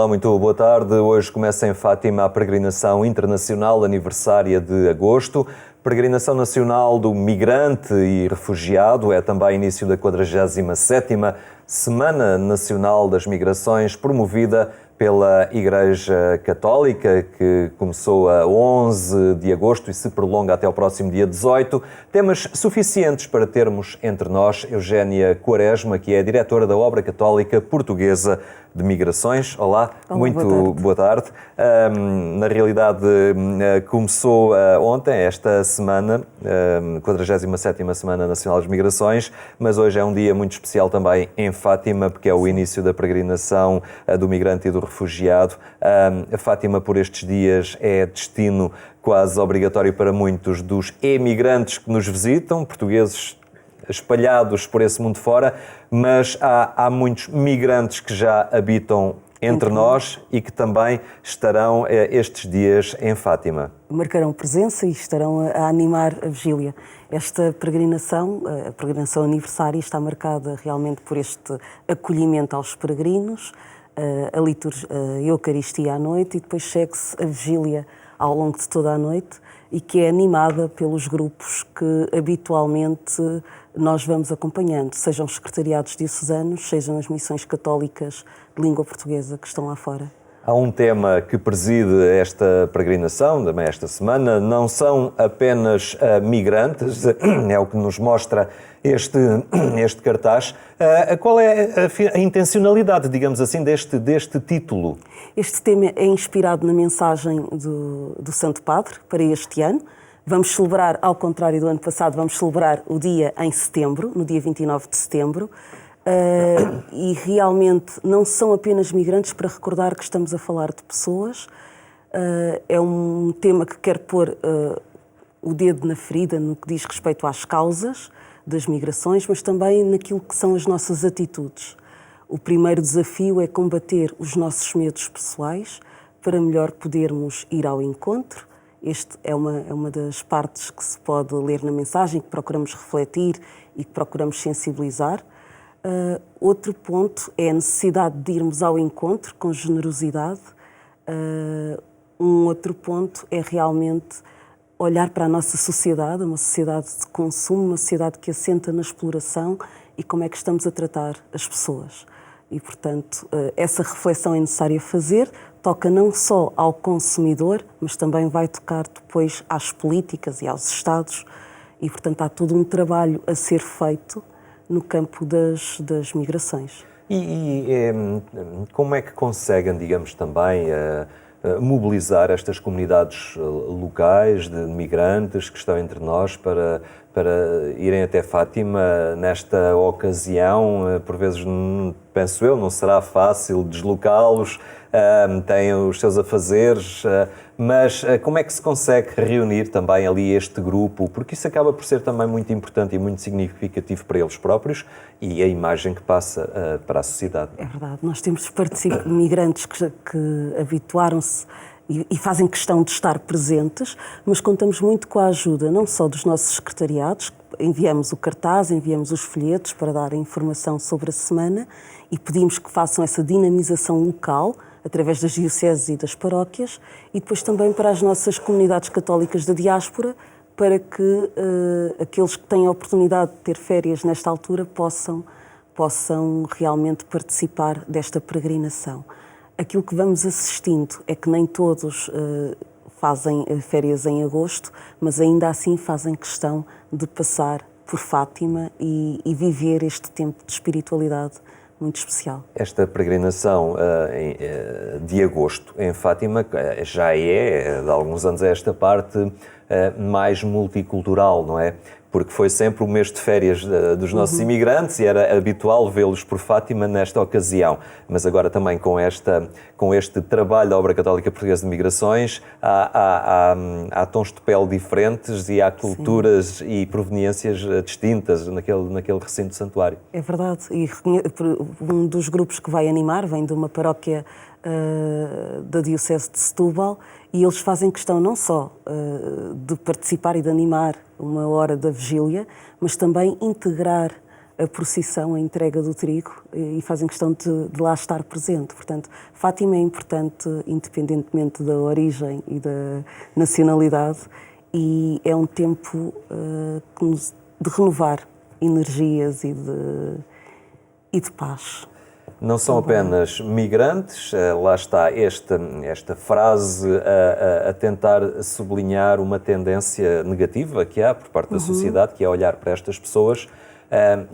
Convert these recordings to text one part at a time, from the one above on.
Olá, muito boa tarde. Hoje começa em Fátima a peregrinação internacional aniversária de agosto. Peregrinação Nacional do Migrante e Refugiado é também início da 47ª Semana Nacional das Migrações, promovida pela Igreja Católica, que começou a 11 de agosto e se prolonga até ao próximo dia 18. Temas suficientes para termos entre nós Eugénia Quaresma, que é a diretora da Obra Católica Portuguesa de Migrações. Olá, muito boa tarde. Na realidade, começou ontem, esta semana, 47ª Semana Nacional das Migrações, mas hoje é um dia muito especial também em Fátima, porque é o início da peregrinação do migrante e do refugiado. A Fátima, por estes dias, é destino quase obrigatório para muitos dos emigrantes que nos visitam, portugueses espalhados por esse mundo fora, mas há muitos migrantes que já habitam entre nós e que também estarão estes dias em Fátima. Marcarão presença e estarão a animar a vigília. Esta peregrinação, a peregrinação aniversária, está marcada realmente por este acolhimento aos peregrinos, a Eucaristia à noite e depois segue-se a vigília ao longo de toda a noite e que é animada pelos grupos que habitualmente nós vamos acompanhando, sejam os secretariados diocesanos, sejam as missões católicas de língua portuguesa que estão lá fora. Há um tema que preside esta peregrinação, também esta semana, não são apenas migrantes, é o que nos mostra este cartaz. Qual é a intencionalidade, digamos assim, deste título? Este tema é inspirado na mensagem do Santo Padre para este ano. Vamos celebrar, ao contrário do ano passado, vamos celebrar o dia em setembro, no dia 29 de setembro. E realmente não são apenas migrantes, para recordar que estamos a falar de pessoas. É um tema que quer pôr o dedo na ferida no que diz respeito às causas das migrações, mas também naquilo que são as nossas atitudes. O primeiro desafio é combater os nossos medos pessoais para melhor podermos ir ao encontro. Este é uma das partes que se pode ler na mensagem, que procuramos refletir e que procuramos sensibilizar. Outro ponto é a necessidade de irmos ao encontro com generosidade. Um outro ponto é realmente olhar para a nossa sociedade, uma sociedade de consumo, uma sociedade que assenta na exploração e como é que estamos a tratar as pessoas. E, portanto, essa reflexão é necessária fazer, toca não só ao consumidor, mas também vai tocar depois às políticas e aos Estados e, portanto, há todo um trabalho a ser feito no campo das migrações. Como é que conseguem, digamos, também mobilizar estas comunidades locais de migrantes que estão entre nós para irem até Fátima nesta ocasião? Por vezes, penso eu, não será fácil deslocá-los, têm os seus afazeres, mas como é que se consegue reunir também ali este grupo? Porque isso acaba por ser também muito importante e muito significativo para eles próprios e a imagem que passa para a sociedade. É verdade, nós temos migrantes que habituaram-se e fazem questão de estar presentes, mas contamos muito com a ajuda não só dos nossos secretariados, enviamos o cartaz, enviamos os folhetos para dar informação sobre a semana e pedimos que façam essa dinamização local através das dioceses e das paróquias e depois também para as nossas comunidades católicas da diáspora, para que aqueles que têm a oportunidade de ter férias nesta altura possam realmente participar desta peregrinação. Aquilo que vamos assistindo é que nem todos fazem férias em agosto, mas ainda assim fazem questão de passar por Fátima e viver este tempo de espiritualidade muito especial. Esta peregrinação de agosto em Fátima já é, de alguns anos a esta parte, mais multicultural, não é? Porque foi sempre o mês de férias dos nossos imigrantes e era habitual vê-los por Fátima nesta ocasião. Mas agora também com este trabalho da Obra Católica Portuguesa de Migrações há tons de pele diferentes e há culturas e proveniências distintas naquele recinto de santuário. É verdade. E um dos grupos que vai animar vem de uma paróquia da Diocese de Setúbal e eles fazem questão não só de participar e de animar uma hora da vigília, mas também integrar a procissão, a entrega do trigo, e fazem questão de lá estar presente. Portanto, Fátima é importante independentemente da origem e da nacionalidade, e é um tempo de renovar energias e de paz. Não são apenas migrantes, lá está esta frase a tentar sublinhar uma tendência negativa que há por parte da sociedade, que é olhar para estas pessoas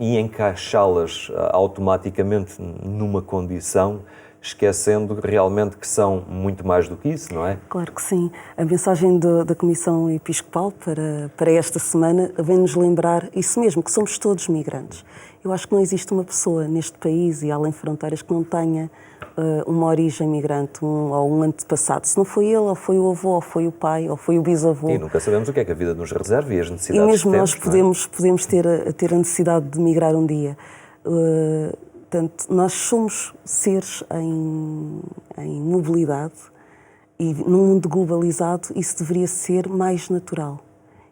e encaixá-las automaticamente numa condição, esquecendo realmente que são muito mais do que isso, não é? Claro que sim. A mensagem da Comissão Episcopal para esta semana vem-nos lembrar isso mesmo, que somos todos migrantes. Eu acho que não existe uma pessoa neste país e além fronteiras que não tenha uma origem migrante ou um antepassado. Se não foi ele, ou foi o avô, ou foi o pai, ou foi o bisavô. E nunca sabemos o que é que a vida nos reserva e as necessidades e mesmo que nós temos, podemos ter a necessidade de migrar um dia. Portanto, nós somos seres em mobilidade e num mundo globalizado isso deveria ser mais natural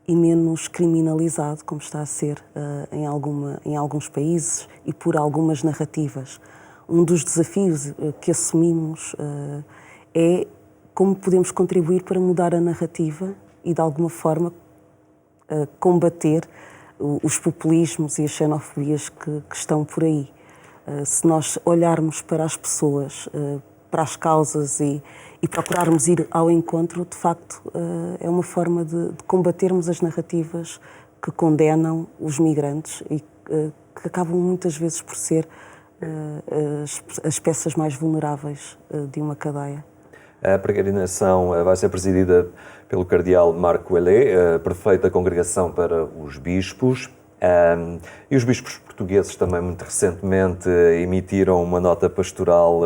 e menos criminalizado, como está a ser em alguns países e por algumas narrativas. Um dos desafios que assumimos é como podemos contribuir para mudar a narrativa e, de alguma forma, combater os populismos e as xenofobias que estão por aí. Se nós olharmos para as pessoas, para as causas e procurarmos ir ao encontro, de facto, é uma forma de combatermos as narrativas que condenam os migrantes e que acabam muitas vezes por ser as peças mais vulneráveis de uma cadeia. A peregrinação vai ser presidida pelo cardeal Marco Elé, prefeito da Congregação para os Bispos. E os bispos portugueses também muito recentemente emitiram uma nota pastoral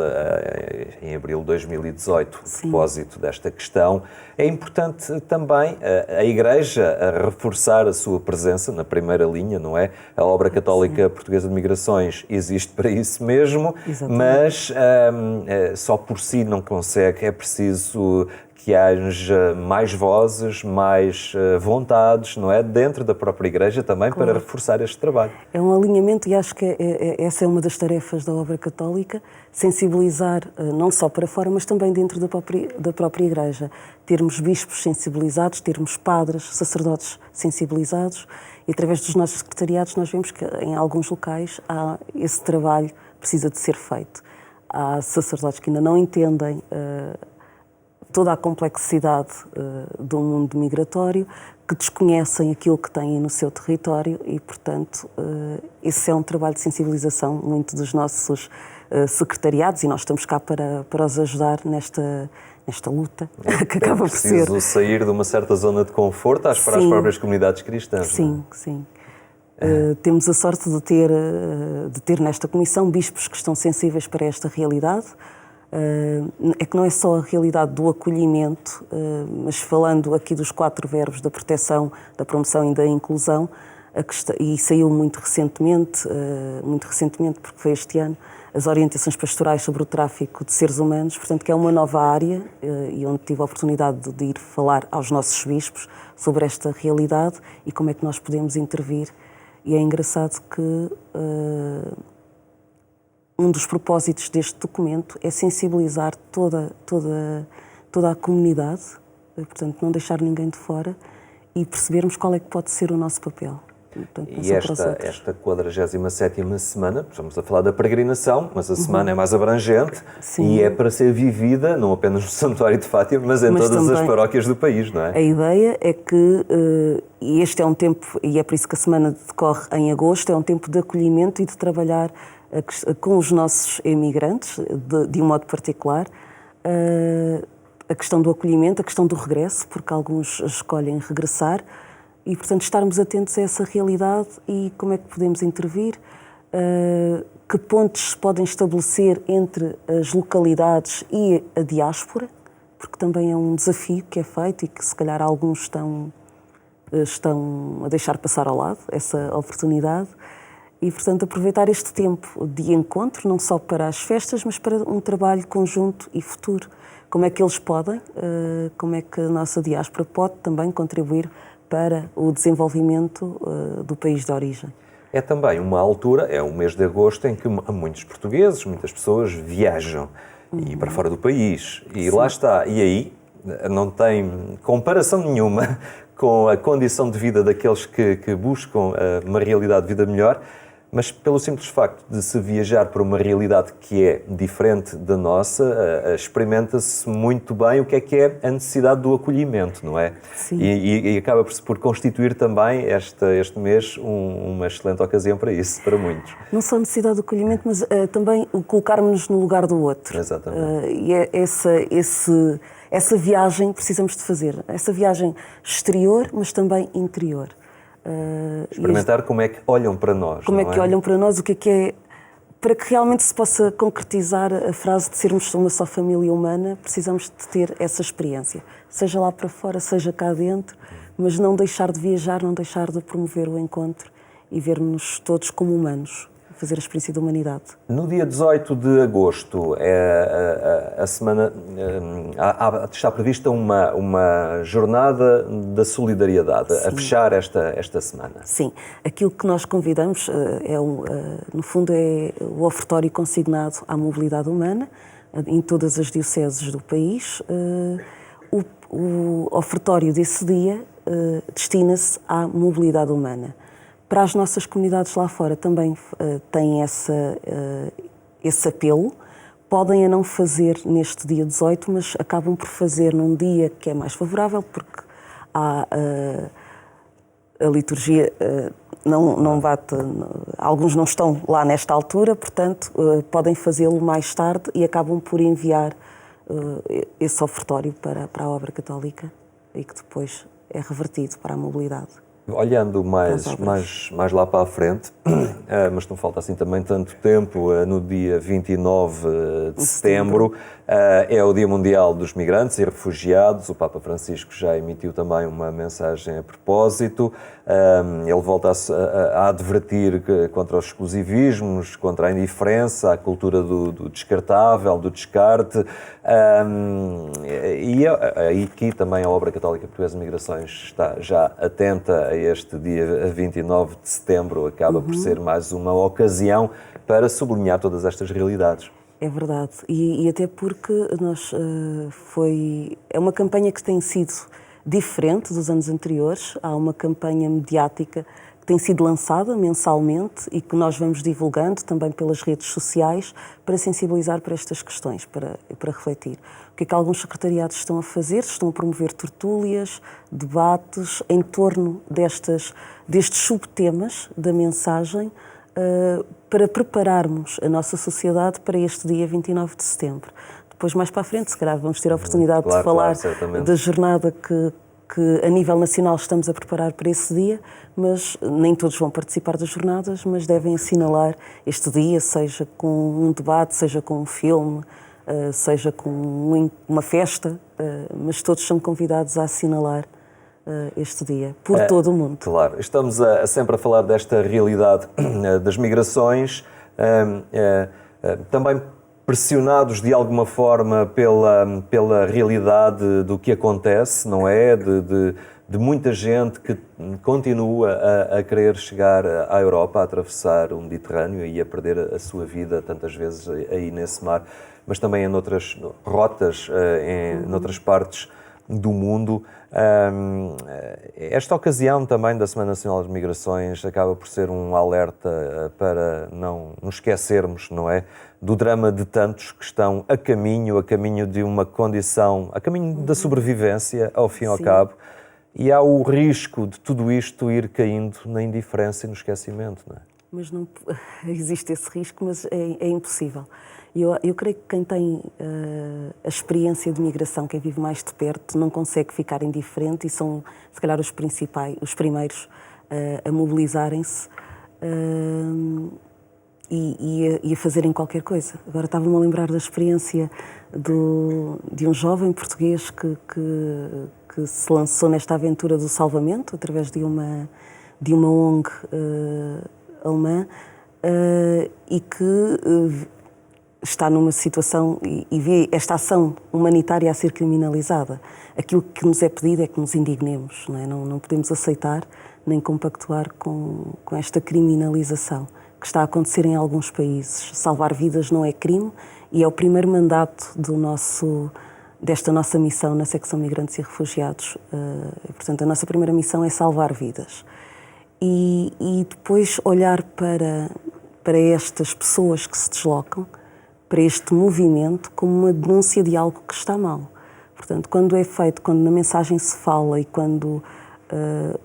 em abril de 2018 a propósito desta questão. É importante também a Igreja a reforçar a sua presença na primeira linha, não é? A Obra Católica Portuguesa de Migrações existe para isso mesmo, mas só por si não consegue, é preciso que haja mais vozes, mais vontades, não é? Dentro da própria Igreja também, para reforçar este trabalho. É um alinhamento e acho que essa é uma das tarefas da obra católica, sensibilizar não só para fora, mas também dentro da própria Igreja. Termos bispos sensibilizados, termos padres, sacerdotes sensibilizados e através dos nossos secretariados nós vemos que em alguns locais esse trabalho precisa de ser feito. Há sacerdotes que ainda não entendem toda a complexidade do mundo migratório, que desconhecem aquilo que têm no seu território e, portanto, esse é um trabalho de sensibilização muito dos nossos secretariados e nós estamos cá para os ajudar nesta luta que acaba por ser. É preciso sair de uma certa zona de conforto para as próprias comunidades cristãs. Sim, sim. Temos a sorte de ter nesta comissão bispos que estão sensíveis para esta realidade. É que não é só a realidade do acolhimento, mas falando aqui dos 4 verbos da proteção, da promoção e da inclusão, e saiu muito recentemente, porque foi este ano, as orientações pastorais sobre o tráfico de seres humanos, portanto que é uma nova área e onde tive a oportunidade de ir falar aos nossos bispos sobre esta realidade e como é que nós podemos intervir. E é engraçado que um dos propósitos deste documento é sensibilizar toda a comunidade, portanto, não deixar ninguém de fora e percebermos qual é que pode ser o nosso papel. Portanto, e esta 47ª semana, estamos a falar da peregrinação, mas a semana é mais abrangente e é para ser vivida não apenas no Santuário de Fátima, mas todas também as paróquias do país, não é? A ideia é que este é um tempo, e é por isso que a semana decorre em agosto, é um tempo de acolhimento e de trabalhar com os nossos emigrantes, de um modo particular, a questão do acolhimento, a questão do regresso, porque alguns escolhem regressar, e, portanto, estarmos atentos a essa realidade e como é que podemos intervir, que pontes se podem estabelecer entre as localidades e a diáspora, porque também é um desafio que é feito e que, se calhar, alguns estão a deixar passar ao lado, essa oportunidade. E, portanto, aproveitar este tempo de encontro, não só para as festas, mas para um trabalho conjunto e futuro. Como é que eles podem, como é que a nossa diáspora pode também contribuir para o desenvolvimento do país de origem. é também uma altura, é o mês de agosto, em que muitos portugueses, muitas pessoas viajam e para fora do país. E lá está. E aí não tem comparação nenhuma com a condição de vida daqueles que buscam uma realidade de vida melhor, mas pelo simples facto de se viajar para uma realidade que é diferente da nossa, experimenta-se muito bem o que é a necessidade do acolhimento, não é? Sim. E acaba por constituir também este mês uma excelente ocasião para isso, para muitos. Não só a necessidade do acolhimento, mas também o colocarmos-nos no lugar do outro. Exatamente. E essa viagem precisamos de fazer. Essa viagem exterior, mas também interior. Experimentar como é que olham para nós. Como é que olham para nós, o que é, para que realmente se possa concretizar a frase de sermos uma só família humana, precisamos de ter essa experiência. Seja lá para fora, seja cá dentro, mas não deixar de viajar, não deixar de promover o encontro e ver-nos todos como humanos, fazer a experiência da humanidade. No dia 18 de agosto, a semana, está prevista uma jornada da solidariedade, a fechar esta semana. Sim, aquilo que nós convidamos, no fundo, é o ofertório consignado à mobilidade humana, em todas as dioceses do país. O ofertório desse dia destina-se à mobilidade humana. Para as nossas comunidades lá fora também têm esse apelo. Podem a não fazer neste dia 18, mas acabam por fazer num dia que é mais favorável, porque a liturgia não bate, alguns não estão lá nesta altura, portanto podem fazê-lo mais tarde e acabam por enviar esse ofertório para a obra católica e que depois é revertido para a mobilidade. Olhando mais lá para a frente, mas não falta assim também tanto tempo, no dia 29 de setembro, é o Dia Mundial dos Migrantes e Refugiados. O Papa Francisco já emitiu também uma mensagem a propósito. Ele volta a advertir contra os exclusivismos, contra a indiferença, a cultura do descartável, do descarte. E aqui também a Obra Católica Portuguesa de Migrações está já atenta a este dia 29 de setembro. Acaba por ser mais uma ocasião para sublinhar todas estas realidades. É verdade, e até porque é uma campanha que tem sido diferente dos anos anteriores. Há uma campanha mediática que tem sido lançada mensalmente e que nós vamos divulgando também pelas redes sociais para sensibilizar para estas questões, para refletir. O que é que alguns secretariados estão a fazer? Estão a promover tertúlias, debates em torno destes subtemas da mensagem, para prepararmos a nossa sociedade para este dia 29 de setembro. Depois, mais para a frente, se calhar, vamos ter a oportunidade de falar da jornada que a nível nacional estamos a preparar para esse dia, mas nem todos vão participar das jornadas, mas devem assinalar este dia, seja com um debate, seja com um filme, seja com uma festa, mas todos são convidados a assinalar este dia, por todo o mundo. Claro, estamos sempre a falar desta realidade das migrações, também pressionados de alguma forma pela realidade do que acontece, não é? De muita gente que continua a querer chegar à Europa, a atravessar o Mediterrâneo e a perder a sua vida tantas vezes aí nesse mar, mas também em outras rotas, em outras partes do mundo. Esta ocasião também da Semana Nacional das Migrações acaba por ser um alerta para não nos esquecermos, não é? Do drama de tantos que estão a caminho de uma condição, a caminho da sobrevivência, ao fim e ao cabo, e há o risco de tudo isto ir caindo na indiferença e no esquecimento, não é? Mas não existe esse risco, mas é impossível. Eu creio que quem tem a experiência de migração, quem vive mais de perto, não consegue ficar indiferente e são, se calhar, os primeiros a mobilizarem-se e a fazerem qualquer coisa. Agora estava-me a lembrar da experiência de um jovem português que se lançou nesta aventura do salvamento através de uma ONG alemã e que está numa situação e vê esta ação humanitária a ser criminalizada. Aquilo que nos é pedido é que nos indignemos, não é? Não podemos aceitar nem compactuar com esta criminalização que está a acontecer em alguns países. Salvar vidas não é crime e é o primeiro mandato desta nossa missão na secção Migrantes e Refugiados. Portanto, a nossa primeira missão é salvar vidas. E depois olhar para estas pessoas que se deslocam, para este movimento, como uma denúncia de algo que está mal. Portanto, quando é feito, quando na mensagem se fala e quando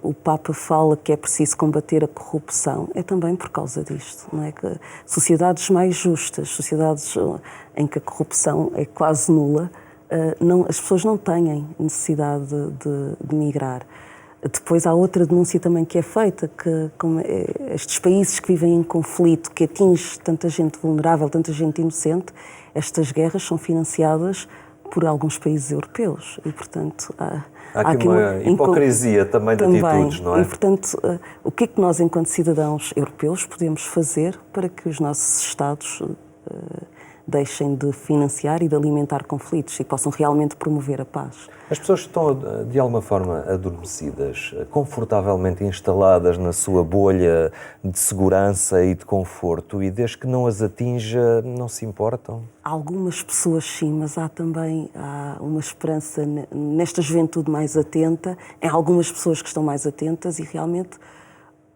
o Papa fala que é preciso combater a corrupção, é também por causa disto, não é? Que sociedades mais justas, sociedades em que a corrupção é quase nula, as pessoas não têm necessidade de migrar. Depois há outra denúncia também que é feita, que como estes países que vivem em conflito, que atinge tanta gente vulnerável, tanta gente inocente, estas guerras são financiadas por alguns países europeus e, portanto, há aqui uma hipocrisia também de atitudes, não é? E, portanto, o que é que nós, enquanto cidadãos europeus, podemos fazer para que os nossos Estados deixem de financiar e de alimentar conflitos e possam realmente promover a paz? As pessoas estão, de alguma forma, adormecidas, confortavelmente instaladas na sua bolha de segurança e de conforto e, desde que não as atinja, não se importam? Algumas pessoas sim, mas há uma esperança nesta juventude mais atenta, em algumas pessoas que estão mais atentas e realmente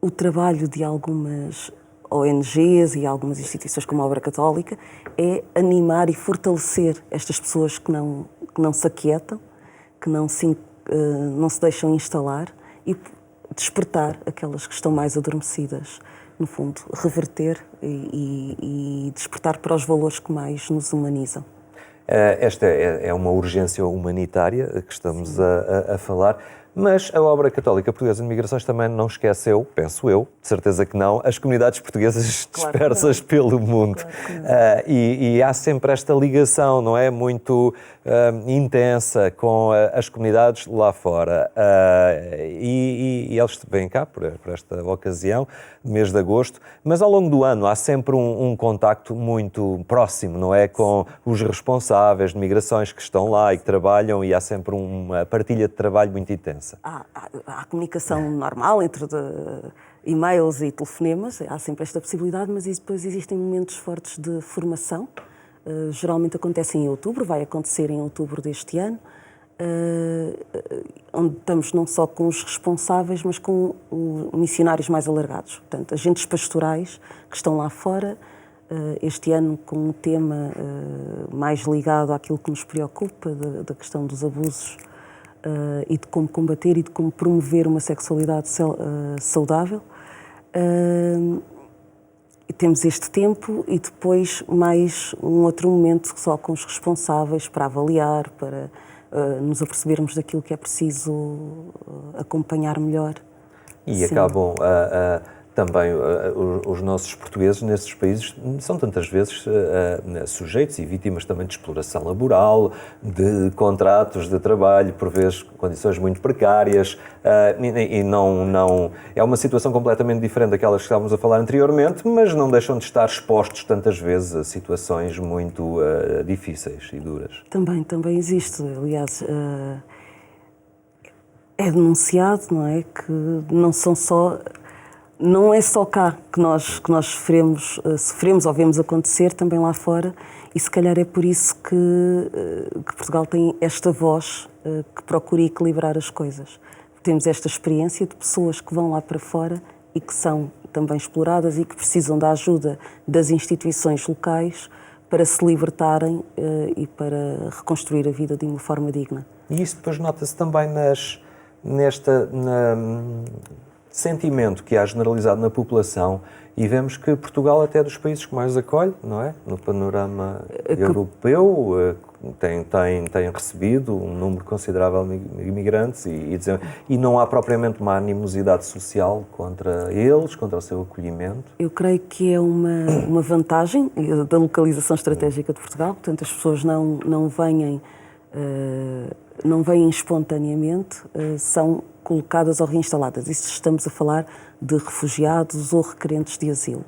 o trabalho de algumas ONGs e algumas instituições como a Obra Católica é animar e fortalecer estas pessoas que não se aquietam, que não se deixam instalar e despertar aquelas que estão mais adormecidas. No fundo, reverter e despertar para os valores que mais nos humanizam. Esta é uma urgência humanitária que estamos a falar, mas a Obra Católica Portuguesa de Migrações também não esqueceu, penso eu, de certeza que não, as comunidades portuguesas dispersas pelo mundo. Claro e há sempre esta ligação, não é? Muito intensa com as comunidades lá fora. E eles vêm cá por esta ocasião, mês de agosto, mas ao longo do ano há sempre um contacto muito próximo, não é? Com os responsáveis de migrações que estão lá e que trabalham e há sempre uma partilha de trabalho muito intensa. Há comunicação normal entre e-mails e telefonemas, há sempre esta possibilidade, mas depois existem momentos fortes de formação. Geralmente acontece em outubro, vai acontecer em outubro deste ano, onde estamos não só com os responsáveis, mas com missionários mais alargados. Portanto, agentes pastorais que estão lá fora, este ano com um tema mais ligado àquilo que nos preocupa, da questão dos abusos e de como combater e de como promover uma sexualidade saudável. E temos este tempo e depois mais um outro momento só com os responsáveis para avaliar, para nos apercebermos daquilo que é preciso acompanhar melhor. E sim, acabam também os nossos portugueses nesses países são tantas vezes sujeitos e vítimas também de exploração laboral, de contratos de trabalho, por vezes condições muito precárias, e não é uma situação completamente diferente daquelas que estávamos a falar anteriormente, mas não deixam de estar expostos tantas vezes a situações muito difíceis e duras. Também existe, aliás, é denunciado, não é, que não é só cá que nós sofremos ou vemos acontecer, também lá fora, e se calhar é por isso que Portugal tem esta voz que procura equilibrar as coisas. Temos esta experiência de pessoas que vão lá para fora e que são também exploradas e que precisam da ajuda das instituições locais para se libertarem e para reconstruir a vida de uma forma digna. E isso depois nota-se também sentimento que há generalizado na população e vemos que Portugal até é dos países que mais acolhe, não é? No panorama europeu tem recebido um número considerável de imigrantes e não há propriamente uma animosidade social contra eles, contra o seu acolhimento. Eu creio que é uma vantagem da localização estratégica de Portugal, portanto as pessoas não vêm espontaneamente, são colocadas ou reinstaladas. Isso estamos a falar de refugiados ou requerentes de asilo.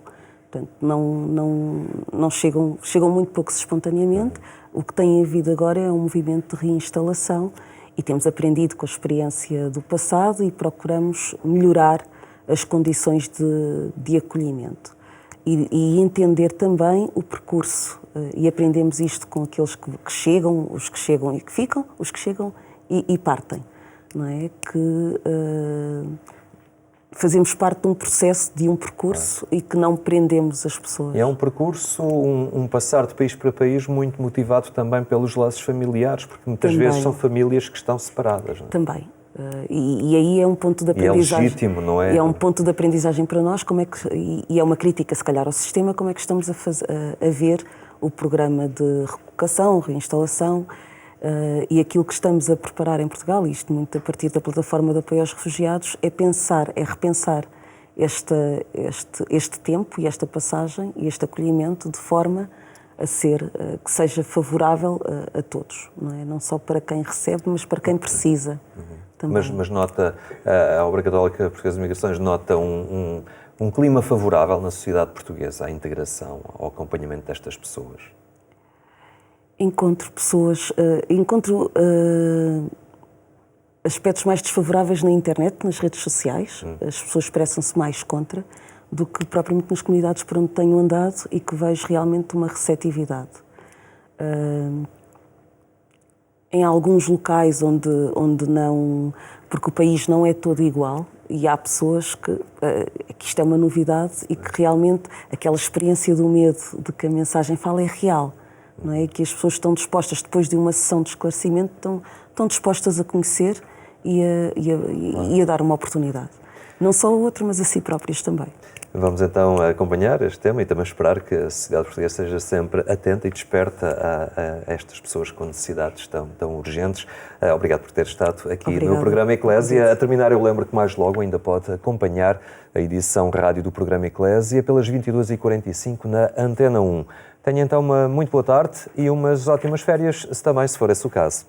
Portanto, não chegam muito poucos espontaneamente. O que tem havido agora é um movimento de reinstalação E temos aprendido com a experiência do passado e procuramos melhorar as condições de acolhimento. E entender também o percurso. E aprendemos isto com aqueles que chegam, os que chegam e que ficam, os que chegam e partem. Não é? Que fazemos parte de um processo, de um percurso e que não prendemos as pessoas. E é um percurso, um passar de país para país muito motivado também pelos laços familiares, porque muitas vezes são famílias que estão separadas. Não é? Também. E aí é um ponto de aprendizagem. E é legítimo, não é? É um ponto de aprendizagem para nós, e é uma crítica, se calhar, ao sistema, como é que estamos a ver o programa de recolocação, reinstalação, e aquilo que estamos a preparar em Portugal, isto muito a partir da plataforma de apoio aos refugiados, é repensar este tempo e esta passagem e este acolhimento de forma a ser, que seja favorável a todos, não é? Não só para quem recebe, mas para quem precisa. Mas nota, a Obra Católica Portuguesa de Migrações nota um clima favorável na sociedade portuguesa à integração, ao acompanhamento destas pessoas? Encontro aspectos mais desfavoráveis na internet, nas redes sociais. As pessoas expressam-se mais contra do que propriamente nas comunidades por onde tenho andado e que vejo realmente uma receptividade. Em alguns locais onde não... Porque o país não é todo igual e há pessoas que isto é uma novidade e que realmente aquela experiência do medo de que a mensagem fala é real, não é? Que as pessoas estão dispostas, depois de uma sessão de esclarecimento, estão dispostas a conhecer e a dar uma oportunidade. Não só ao outro, mas a si próprias também. Vamos então acompanhar este tema e também esperar que a sociedade portuguesa seja sempre atenta e desperta a estas pessoas com necessidades tão urgentes. Obrigado por ter estado aqui no programa Eclésia. A terminar, eu lembro que mais logo ainda pode acompanhar a edição rádio do programa Eclésia pelas 22h45 na Antena 1. Tenha então uma muito boa tarde e umas ótimas férias, se for esse o caso.